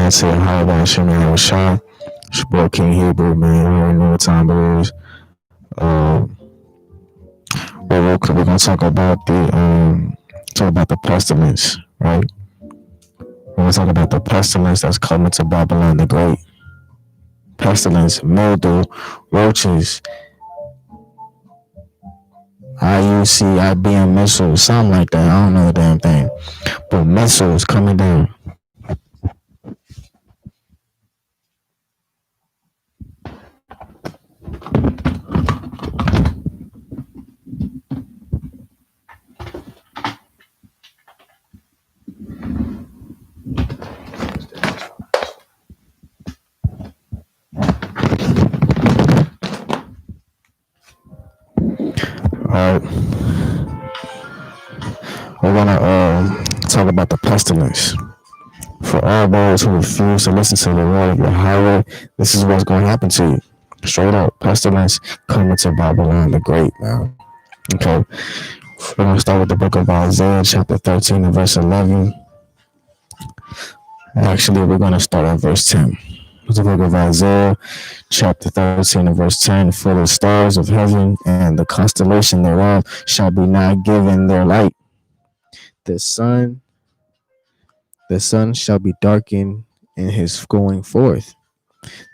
man. Say hi about Shimmy I was shy. It's your boy King Hebrew, man. You already know what time it is. But real quick, we're gonna talk about the pestilence, right? We're gonna talk about the pestilence that's coming to Babylon the Great. Pestilence, mildew, roaches, IUC, IBM missiles, something like that. I don't know the damn thing. But missiles coming down. Alright, we're gonna talk about the pestilence. For all those who refuse to listen to the word of Yahweh, this is what's gonna happen to you. Straight up, pestilence coming to Babylon the Great, man. Okay, we're gonna start with the book of Isaiah, chapter 13 and verse 11. Actually, we're gonna start at verse 10. It's the book of Isaiah, chapter 13 and verse 10. For the stars of heaven and the constellation thereof shall be not given their light. The sun, the sun shall be darkened in his going forth.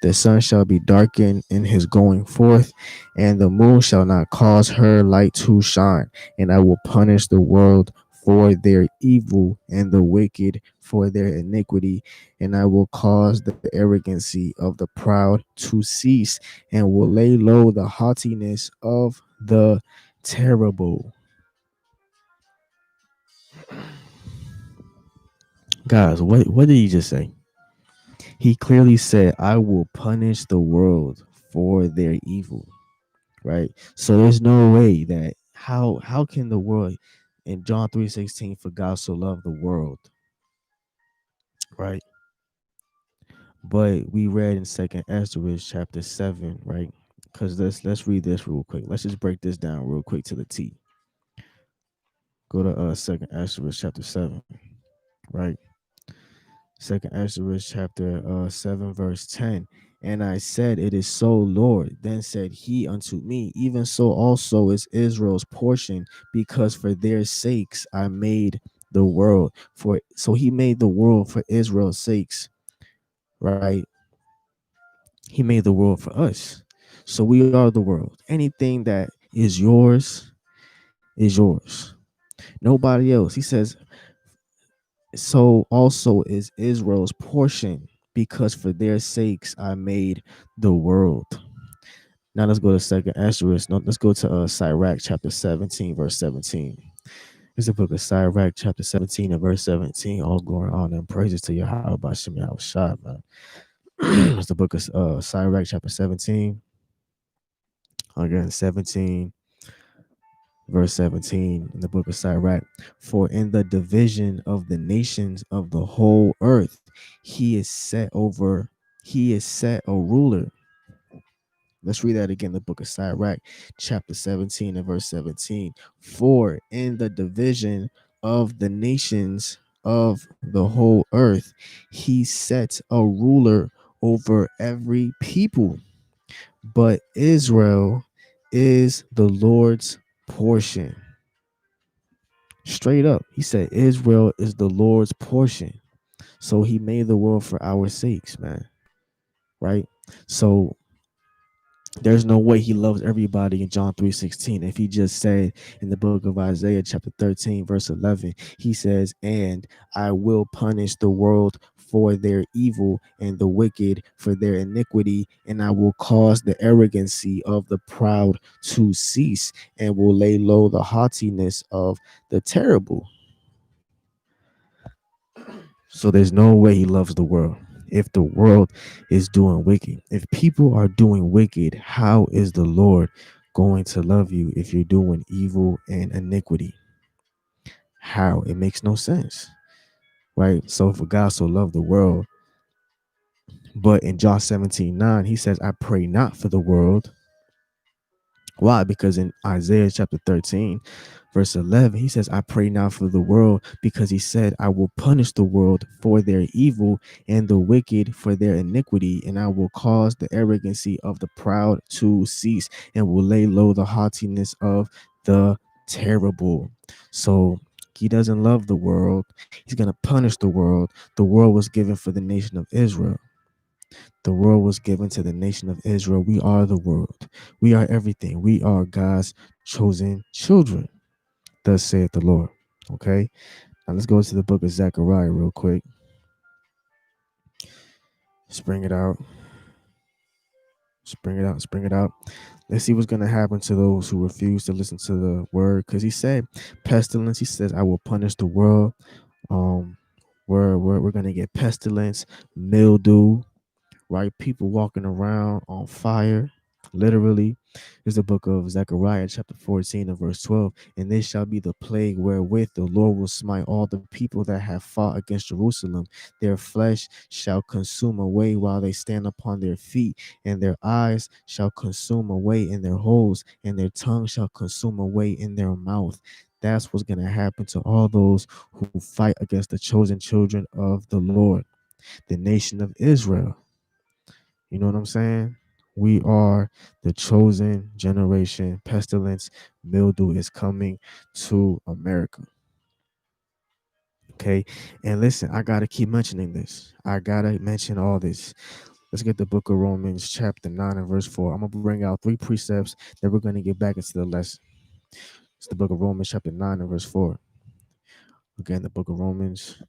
The sun shall be darkened in his going forth, and the moon shall not cause her light to shine. And I will punish the world for their evil and the wicked for their iniquity. And I will cause the arrogancy of the proud to cease, and will lay low the haughtiness of the terrible. Guys, what did he just say? He clearly said, I will punish the world for their evil. Right? So there's no way that how can the world in John 3:16 for God so loved the world, right? But we read in Second Ezra chapter 7, right? Because let's read this real quick. Let's just break this down real quick to the T. Go to Second Ezra chapter 7, right? Second Ezra chapter 7 verse 10. And I said, it is so, Lord. Then said he unto me, even so also is Israel's portion, because for their sakes I made the world. For so he made the world for Israel's sakes, right? He made the world for us. So we are the world. Anything that is yours. Nobody else. He says, so also is Israel's portion, because for their sakes I made the world. Now let's go to second asterisk. No, let's go to Sirach chapter 17, verse 17. It's the book of Sirach chapter 17 and verse 17. All glory, honor, and praises to Yahweh by Shemi Shad, man. It's the book of Sirach chapter 17. Again, 17 verse 17 in the book of Sirach. For in the division of the nations of the whole earth, he is set a ruler. Let's read that again, the book of Sirach, chapter 17 and verse 17. For in the division of the nations of the whole earth, he sets a ruler over every people. But Israel is the Lord's portion. Straight up, he said Israel is the Lord's portion. So he made the world for our sakes, man. Right? So there's no way he loves everybody in John 3:16. If he just said in the book of Isaiah chapter 13 verse 11, he says, and I will punish the world for their evil and the wicked for their iniquity, and I will cause the arrogancy of the proud to cease, and will lay low the haughtiness of the terrible. So there's no way he loves the world. If the world is doing wicked, if people are doing wicked, how is the Lord going to love you if you're doing evil and iniquity? How? It makes no sense, right? So for God so loved the world, but in John 17:9, he says, I pray not for the world. Why? Because in Isaiah chapter 13, Verse 11, he says, I pray now for the world, because he said, I will punish the world for their evil and the wicked for their iniquity, and I will cause the arrogancy of the proud to cease, and will lay low the haughtiness of the terrible. So he doesn't love the world. He's going to punish the world. The world was given for the nation of Israel. The world was given to the nation of Israel. We are the world. We are everything. We are God's chosen children. Thus saith the Lord. Okay. Now let's go to the book of Zechariah real quick. Spring it out. Spring it out. Spring it out. Let's see what's going to happen to those who refuse to listen to the word. Because he said, pestilence, he says, I will punish the world. Um, we're going to get pestilence, mildew, right? People walking around on fire. Literally, is the book of Zechariah, chapter 14 and verse 12. And this shall be the plague wherewith the Lord will smite all the people that have fought against Jerusalem. Their flesh shall consume away while they stand upon their feet, and their eyes shall consume away in their holes, and their tongue shall consume away in their mouth. That's what's going to happen to all those who fight against the chosen children of the Lord, the nation of Israel. You know what I'm saying? We are the chosen generation. Pestilence, mildew is coming to America. Okay. And listen, I got to keep mentioning this. I got to mention all this. Let's get the book of Romans, chapter 9 and verse 4. I'm going to bring out three precepts that we're going to get back into the lesson. It's the book of Romans, chapter 9 and verse 4. Again, the book of Romans.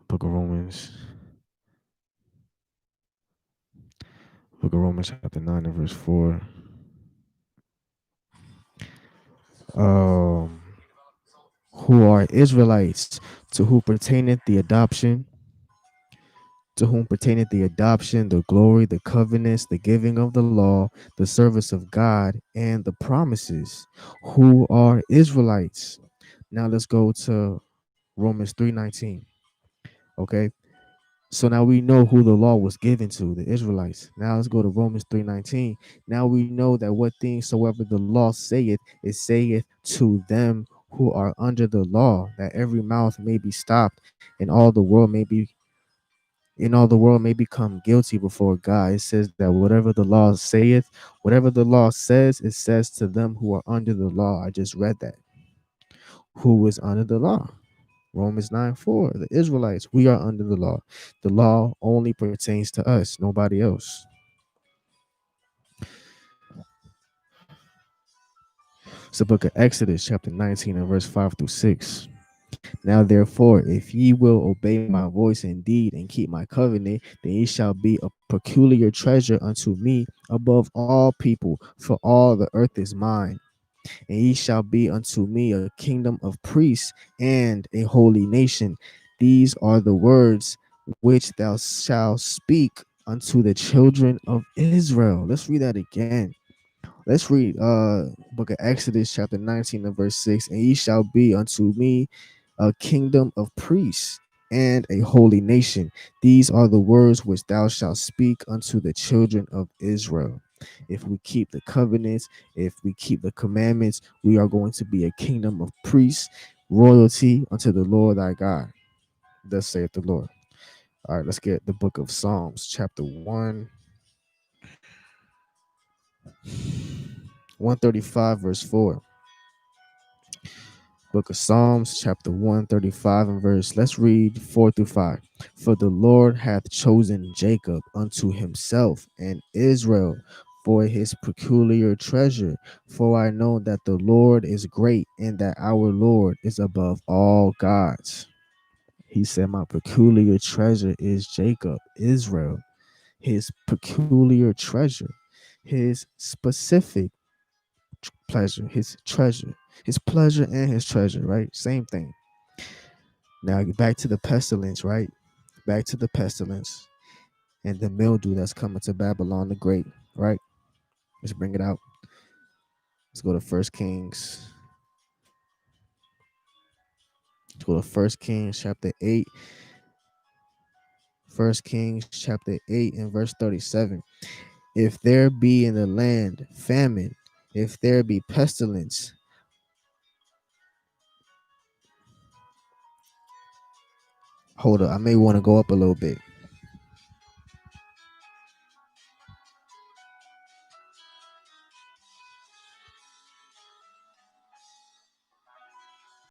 Book of Romans. Book of Romans, chapter 9 and verse 4. Um, who are Israelites, to whom pertaineth the adoption, the glory, the covenants, the giving of the law, the service of God, and the promises, who are Israelites. Now let's go to Romans 3:19. Okay. So now we know who the law was given to, the Israelites. Now let's go to Romans 3:19. Now we know that what things soever the law saith, it saith to them who are under the law, that every mouth may be stopped, and all the world may become guilty before God. It says that whatever the law saith, whatever the law says, it says to them who are under the law. I just read that. Who is under the law? Romans 9:4. The Israelites, we are under the law. The law only pertains to us, nobody else. It's the book of Exodus, chapter 19, and verse 5 through 6. Now, therefore, if ye will obey my voice indeed and keep my covenant, then ye shall be a peculiar treasure unto me above all people, for all the earth is mine. And ye shall be unto me a kingdom of priests and a holy nation. These are the words which thou shalt speak unto the children of Israel. Let's read that again. Let's read book of Exodus chapter 19 and verse 6. And ye shall be unto me a kingdom of priests and a holy nation. These are the words which thou shalt speak unto the children of Israel. If we keep the covenants, if we keep the commandments, we are going to be a kingdom of priests, royalty unto the Lord thy God. Thus saith the Lord. All right, let's get the book of Psalms, chapter 135, verse 4. Book of Psalms, chapter 135, and verse. Let's read 4 through 5. For the Lord hath chosen Jacob unto himself, and Israel for his peculiar treasure. For I know that the Lord is great, and that our Lord is above all gods. He said, my peculiar treasure is Jacob, Israel, his peculiar treasure, his specific pleasure, his treasure, his pleasure and his treasure, right? Same thing. Now back to the pestilence, right? Back to the pestilence and the mildew that's coming to Babylon the Great, right? Let's bring it out. Let's go to First Kings. Let's go to First Kings chapter 8. First Kings chapter 8 and verse 37. If there be in the land famine, if there be pestilence, hold up, I may want to go up a little bit.